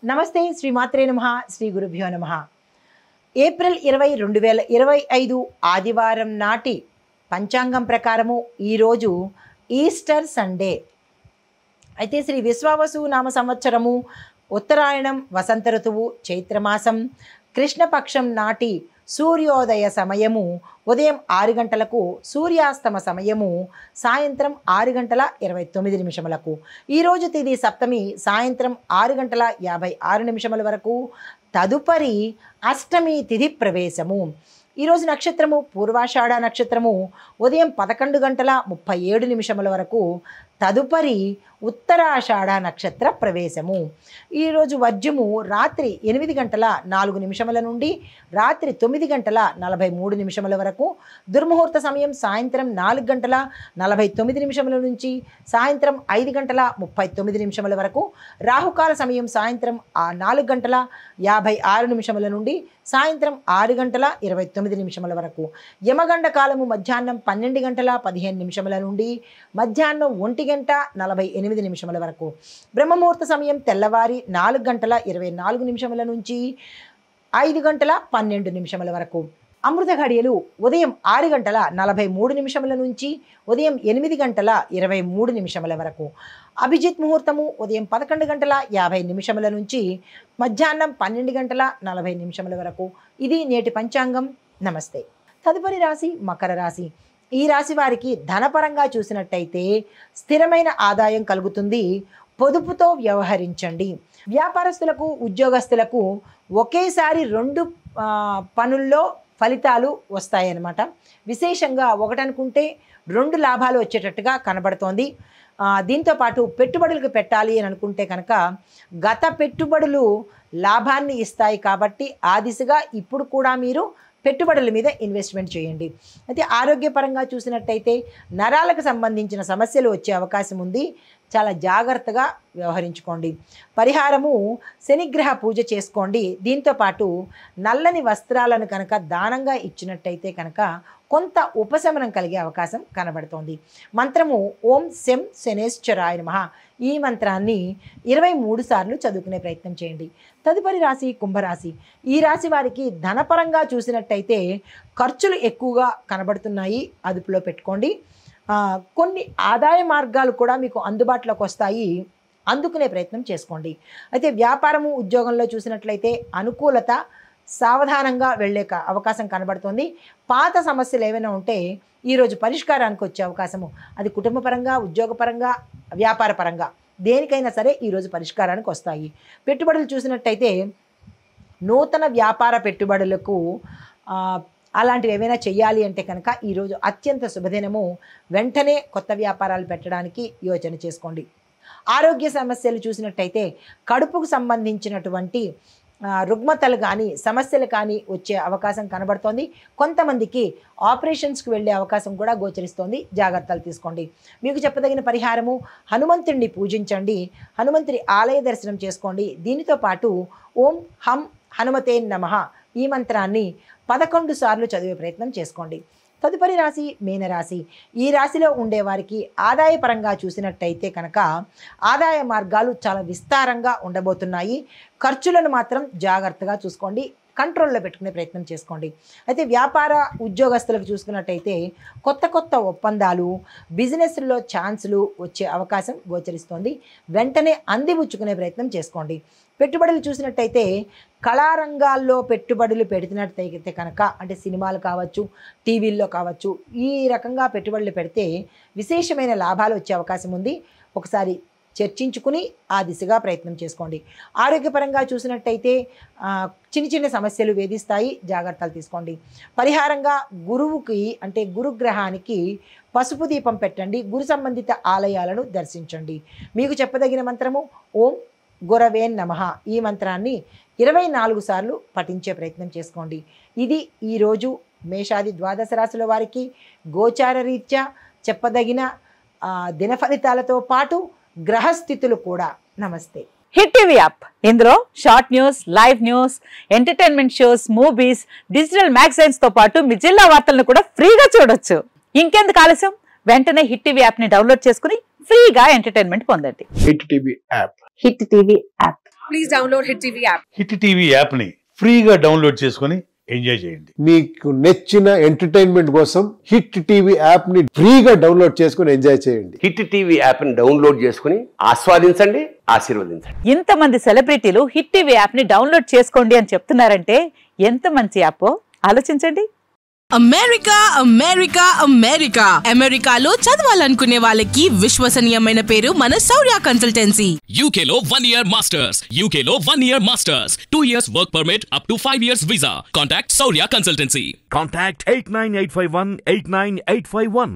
నమస్తే శ్రీమాత్రే నమః శ్రీ గురుభ్యో నమః. ఏప్రిల్ 20, 2025 ఆదివారం నాటి పంచాంగం ప్రకారము ఈరోజు ఈస్టర్ సండే. అయితే శ్రీ విశ్వావసు నామ సంవత్సరము ఉత్తరాయణం వసంత ఋతువు చైత్రమాసం కృష్ణపక్షం నాటి సూర్యోదయ సమయము ఉదయం 6 గంటలకు, సూర్యాస్తమ సమయము సాయంత్రం 6 గంటల 29 నిమిషములకు. ఈరోజు తిది సప్తమి సాయంత్రం 6 గంటల 56 నిమిషముల వరకు. తదుపరి అష్టమి తిథి ప్రవేశము. ఈరోజు నక్షత్రము పూర్వాషాఢ నక్షత్రము ఉదయం 11 గంటల 37 నిమిషముల వరకు. తదుపరి ఉత్తరాషాఢ నక్షత్ర ప్రవేశము. ఈరోజు వర్జము రాత్రి 8 గంటల 4 నిమిషముల నుండి రాత్రి 9 గంటల 43 నిమిషముల వరకు. దుర్ముహూర్త సమయం సాయంత్రం 4 గంటల 49 నిమిషముల నుంచి సాయంత్రం 5 గంటల 39 నిమిషముల వరకు. రాహుకాల సమయం సాయంత్రం 4 గంటల 56 నిమిషముల నుండి సాయంత్రం 6 గంటల 29 నిమిషముల వరకు. యమగండ కాలము మధ్యాహ్నం 12 గంటల 15 నిమిషముల నుండి మధ్యాహ్నం 1 గంట 48 నిమిషముల వరకు. బ్రహ్మముహూర్త సమయం తెల్లవారి 4 గంటల 24 నిమిషముల నుంచి 5 గంటల 12 నిమిషముల వరకు. అమృత ఘడియలు ఉదయం 6 గంటల 43 నిమిషముల నుంచి ఉదయం 8 గంటల 23 నిమిషముల వరకు. అభిజిత్ ముహూర్తము ఉదయం 11 గంటల 50 నిమిషముల నుంచి మధ్యాహ్నం 12 గంటల 40 నిమిషముల వరకు. ఇది నేటి పంచాంగం. నమస్తే. తదుపరి రాశి మకర రాశి. ఈ రాశి వారికి ధనపరంగా చూసినట్టయితే స్థిరమైన ఆదాయం కలుగుతుంది. పొదుపుతో వ్యవహరించండి. వ్యాపారస్తులకు ఉద్యోగస్తులకు ఒకేసారి 2 పనుల్లో ఫలితాలు వస్తాయన్నమాట. విశేషంగా ఒకటనుకుంటే 2 లాభాలు వచ్చేటట్టుగా కనబడుతోంది. దీంతోపాటు పెట్టుబడులకు పెట్టాలి అని అనుకుంటే కనుక గత పెట్టుబడులు లాభాన్ని ఇస్తాయి కాబట్టి ఆ దిశగా ఇప్పుడు కూడా మీరు పెట్టుబడుల మీద ఇన్వెస్ట్మెంట్ చేయండి. అయితే ఆరోగ్యపరంగా చూసినట్టయితే నరాలకు సంబంధించిన సమస్యలు వచ్చే అవకాశం ఉంది. చాలా జాగ్రత్తగా వ్యవహరించుకోండి. పరిహారము శనిగ్రహ పూజ చేసుకోండి. దీంతోపాటు నల్లని వస్త్రాలను కనుక దానంగా ఇచ్చినట్టయితే కనుక కొంత ఉపశమనం కలిగే అవకాశం కనబడుతోంది. మంత్రము ఓం శం శనేశ్వరాయ నమః. ఈ మంత్రాన్ని 23 సార్లు చదువుకునే ప్రయత్నం చేయండి. తదుపరి రాశి కుంభరాశి. ఈ రాశి వారికి ధనపరంగా చూసినట్టయితే ఖర్చులు ఎక్కువగా కనబడుతున్నాయి, అదుపులో పెట్టుకోండి. కొన్ని ఆదాయ మార్గాలు కూడా మీకు అందుబాటులోకి వస్తాయి, అందుకునే ప్రయత్నం చేసుకోండి. అయితే వ్యాపారము ఉద్యోగంలో చూసినట్లయితే అనుకూలత, సావధానంగా వెళ్ళే అవకాశం కనబడుతుంది. పాత సమస్యలు ఏమైనా ఉంటే ఈరోజు పరిష్కారానికి వచ్చే అవకాశము, అది కుటుంబపరంగా, ఉద్యోగపరంగా, వ్యాపార పరంగా దేనికైనా సరే ఈరోజు పరిష్కారానికి వస్తాయి. పెట్టుబడులు చూసినట్టయితే నూతన వ్యాపార పెట్టుబడులకు అలాంటివి ఏమైనా చెయ్యాలి అంటే కనుక ఈరోజు అత్యంత శుభదినము. వెంటనే కొత్త వ్యాపారాలు పెట్టడానికి యోచన చేసుకోండి. ఆరోగ్య సమస్యలు చూసినట్టయితే కడుపుకు సంబంధించినటువంటి రుగ్మతలు కానీ సమస్యలు కానీ వచ్చే అవకాశం కనబడుతోంది. కొంతమందికి ఆపరేషన్స్కి వెళ్ళే అవకాశం కూడా గోచరిస్తోంది. జాగ్రత్తలు తీసుకోండి. మీకు చెప్పదగిన పరిహారము హనుమంతుడిని పూజించండి. హనుమంతుడి ఆలయ దర్శనం చేసుకోండి. దీనితో పాటు ఓం హం హనుమతే నమః ఈ మంత్రాన్ని 11 సార్లు చదివే ప్రయత్నం చేసుకోండి. తదుపరి రాశి మీనరాశి. ఈ రాశిలో ఉండేవారికి ఆదాయపరంగా చూసినట్టయితే కనుక ఆదాయ మార్గాలు చాలా విస్తారంగా ఉండబోతున్నాయి. ఖర్చులను మాత్రం జాగ్రత్తగా చూసుకోండి, కంట్రోల్లో పెట్టుకునే ప్రయత్నం చేసుకోండి. అయితే వ్యాపార ఉద్యోగస్తులకు చూసుకున్నట్టయితే కొత్త ఒప్పందాలు, బిజినెస్లో ఛాన్సులు వచ్చే అవకాశం గోచరిస్తోంది. వెంటనే అందిపుచ్చుకునే ప్రయత్నం చేసుకోండి. పెట్టుబడులు చూసినట్టయితే కళారంగాల్లో పెట్టుబడులు పెడుతున్నట్టయితే కనుక, అంటే సినిమాలు కావచ్చు, టీవీల్లో కావచ్చు, ఈ రకంగా పెట్టుబడులు పెడితే విశేషమైన లాభాలు వచ్చే అవకాశం ఉంది. ఒకసారి చర్చించుకుని ఆ దిశగా ప్రయత్నం చేసుకోండి. ఆరోగ్యపరంగా చూసినట్టయితే చిన్న సమస్యలు వేధిస్తాయి, జాగ్రత్తలు తీసుకోండి. పరిహారంగా గురువుకి అంటే గురుగ్రహానికి పసుపు దీపం పెట్టండి. గురు సంబంధిత ఆలయాలను దర్శించండి. మీకు చెప్పదగిన మంత్రము ఓం గురవే నమః ఈ మంత్రాన్ని 24 సార్లు పఠించే ప్రయత్నం చేసుకోండి. ఇది ఈరోజు మేషాది ద్వాదశ రాశుల వారికి గోచార రీత్యా చెప్పదగిన దిన ఫలితాలతో పాటు గ్రహస్థితులు కూడా. నమస్తే. హిట్ టీవీ యాప్, ఇందులో short news, live news, entertainment shows, movies, digital magazines తో పాటు మీ జిల్లా వార్తలను కూడా ఫ్రీగా చూడొచ్చు. ఇంకెందుకు ఆలస్యం, వెంటనే హిట్ టీవీ యాప్ ని డౌన్లోడ్ చేసుకుని ఫ్రీగా ఎంటర్టైన్మెంట్ పొందండి. Hit TV app. Hit TV app. please download Hit TV app. Hit TV యాప్ని ఫ్రీగా డౌన్లోడ్ చేసుకొని ఎంజాయ్ చేయండి. మీకు నచ్చిన ఎంటర్టైన్మెంట్ కోసం హిట్ టీవీ యాప్ ని ఫ్రీగా డౌన్లోడ్ చేసుకుని ఎంజాయ్ చేయండి. హిట్ టీవీ యాప్ ని డౌన్లోడ్ చేసుకుని ఆస్వాదించండి, ఆశీర్వదించండి. ఇంతమంది సెలబ్రిటీలు హిట్ టీవీ యాప్ ని డౌన్లోడ్ చేసుకోండి అని చెప్తున్నారంటే ఎంత మంచి యాప్ ఆలోచించండి. అమెరికా అమెరికా అమెరికా అమెరికాలో చదవాలనుకునే వాళ్ళకి విశ్వసనీయమైన పేరు మన శౌర్య కన్సల్టెన్సీ. UK లో 1 year masters, UK లో 1 year masters, 2 years work permit up to 5 years visa. Contact Saurya Consultancy. Contact 89851 89851.